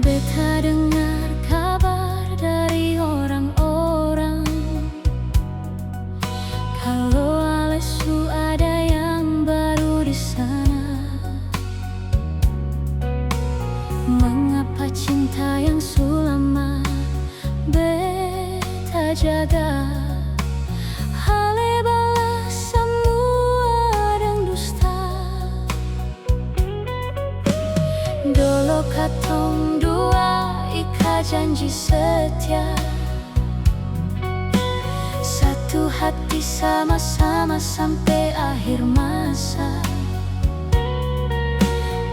Beta dengar kabar dari orang-orang kalau Alesu ada yang baru di sana. Mengapa cinta yang sulama beta jaga hale balas semua dan dusta. Dolo katong dua ika janji setia, satu hati sama-sama sampai akhir masa.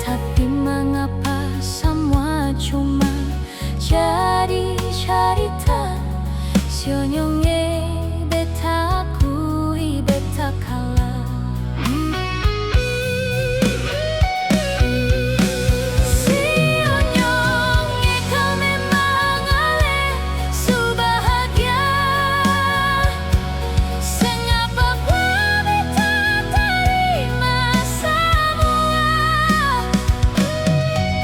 Tapi mengapa semua cuma jadi cerita? Sionyonge beta akui beta kalah. Sionyonge kau memang ale su bahagia. Sengapa kau beta terima semua?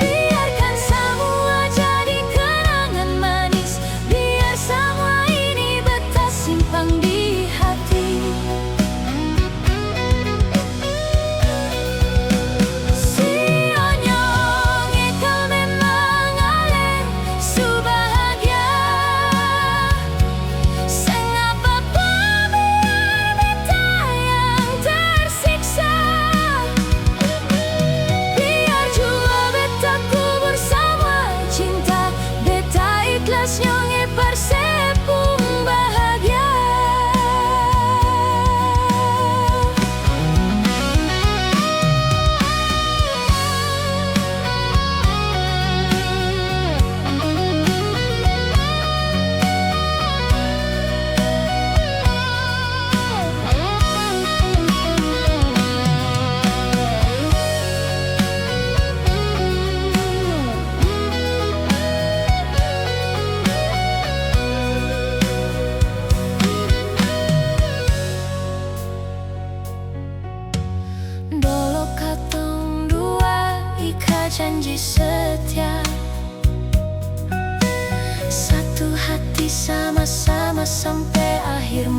Biarkan semua jadi kenangan manis, biar semua ini beta simpan di hati. Sionyonge kau memang ale su bahagia. Sengapa kau biar beta yang tersiksa? Biar jua beta kubur semua cinta, beta ikhlas nyonge persepung bahagia. Dolo katong dua ika janji setia, satu hati sama-sama sampai akhir